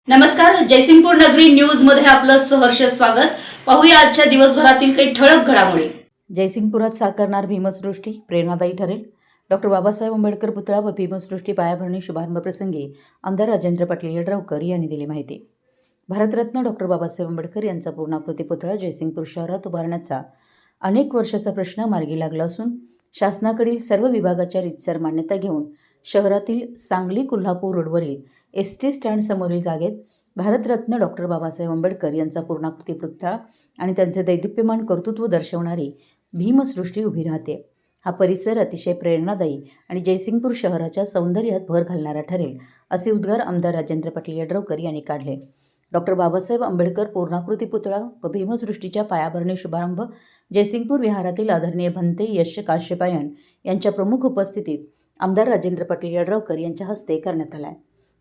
नमस्कार, जयसिंगपूर नगरी न्यूज मध्ये आपलं सहर्ष स्वागत। पाहूया आजच्या दिवसभरातील काही ठळक घडामोडी। जयसिंगपुरात साकारणार भीमसृष्टी प्रेरणादायी ठरेल। डॉक्टर बाबासाहेब आंबेडकर पुतळा व भीमसृष्टी पायाभरणी शुभारंभ प्रसंगी आमदार राजेंद्र पाटील यड्रावकर यांनी दिली माहिती। भारतरत्न डॉक्टर बाबासाहेब आंबेडकर यांचा पूर्णाकृती पुतळा जयसिंगपूर शहरात उभारण्याचा अनेक वर्षाचा प्रश्न मार्गी लागला असून शासनाकडील सर्व विभागाच्या रीतसर मान्यता घेऊन शहरातील सांगली कोल्हापूर रोडवरील एसटी स्टँड समोरील जागेत भारतरत्न डॉक्टर बाबासाहेब आंबेडकर यांचा पूर्णाकृती पुतळा आणि त्यांचे दैदिप्यमान कर्तृत्व दर्शवणारी भीमसृष्टी उभी राहते। हा परिसर अतिशय प्रेरणादायी आणि जयसिंगपूर शहराच्या सौंदर्यात भर घालणारा ठरेल असे उद्गार आमदार राजेंद्र पाटील यड्रावकर यांनी काढले। डॉक्टर बाबासाहेब आंबेडकर पूर्णाकृती पुतळा व भीमसृष्टीच्या पायाभरणी शुभारंभ जयसिंगपूर विहारातील आदरणीय भंते यश काश्यपायन यांच्या प्रमुख उपस्थितीत आमदार राजेंद्र पाटील यड्रावकर यांच्या हस्ते करण्यात आला।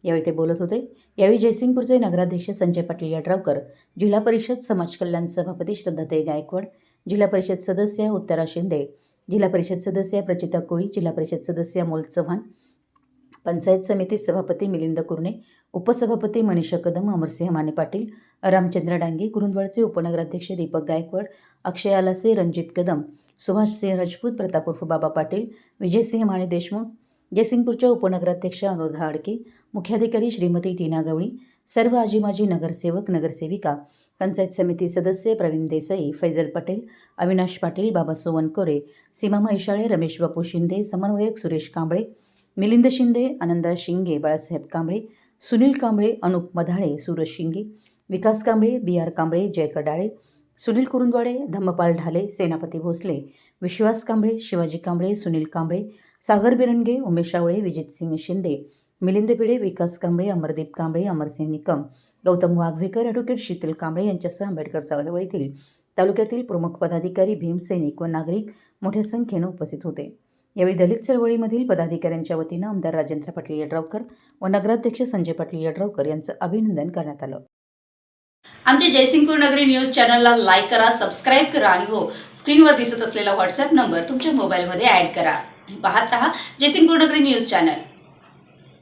यावेळी ते बोलत होते। यावेळी जयसिंगपूरचे नगराध्यक्ष संजय पाटील यड्रावकर, जिल्हा परिषद समाज कल्याण सभापती श्रद्धाताई गायकवाड, जिल्हा परिषद सदस्य उत्तरा शिंदे, जिल्हा परिषद सदस्य प्रचिता कोळी, जिल्हा परिषद सदस्य अमोल चव्हाण, पंचायत समिती सभापती मिलिंद कुरणे, उपसभापती मनीषा कदम, अमरसिंह माने पाटील, रामचंद्र डांगे, कुरुंदवाडचे उपनगराध्यक्ष दीपक गायकवाड, अक्षय आलासे, रणजित कदम, सुभाषसिंह राजपूत, प्रताप उर्फ बाबा पाटील, विजयसिंह माने देशमुख, जयसिंगपूरच्या उपनगराध्यक्ष अनुराधा आडके, मुख्याधिकारी श्रीमती टीना गवळी, सर्व आजी माजी नगरसेवक नगरसेविका, पंचायत समिती सदस्य प्रवीण देसाई, फैजल पटेल, अविनाश पाटील, बाबा सोवनकोरे, सीमा म्हैसाळे, रमेश बापू शिंदे, समन्वयक सुरेश कांबळे, मिलिंद शिंदे, आनंद शिंगे, बाळासाहेब कांबळे, सुनील कांबळे, अनुप मधाळे, सूरज शिंगे, विकास कांबळे, बी आर कांबळे, जय कडाळे, सुनील कुरुंदवाडे, धम्मपाल ढाले, सेनापती भोसले, विश्वास कांबळे, शिवाजी कांबळे, सुनील कांबळे, सागर बिरंगे, उमेश आवळे, विजितसिंह शिंदे, मिलिंद पिढे, विकास कांबळे, अमरदीप कांबळे, अमरसिंह निकम, गौतम वाघवेकर, ॲडव्होकेट शीतल कांबळे यांच्यासह आंबेडकर चळवळीतील तालुक्यातील प्रमुख पदाधिकारी, भीमसैनिक व नागरिक मोठ्या संख्येने उपस्थित होते। यावेळी दलित चळवळीमधील पदाधिकाऱ्यांच्या वतीनं आमदार राजेंद्र पाटील यड्रावकर व नगराध्यक्ष संजय पाटील यड्रावकर यांचं अभिनंदन करण्यात आलं। आमच्या जयसिंगपूर नगरी न्यूज चॅनलला लाईक करा, सबस्क्राईब करा आणि हो, स्क्रीनवर दिसत असलेला व्हॉट्सअप नंबर तुमच्या मोबाईलमध्ये ॲड करा। पाहत रहा जयसिंगपूर नगरी न्यूज चॅनल।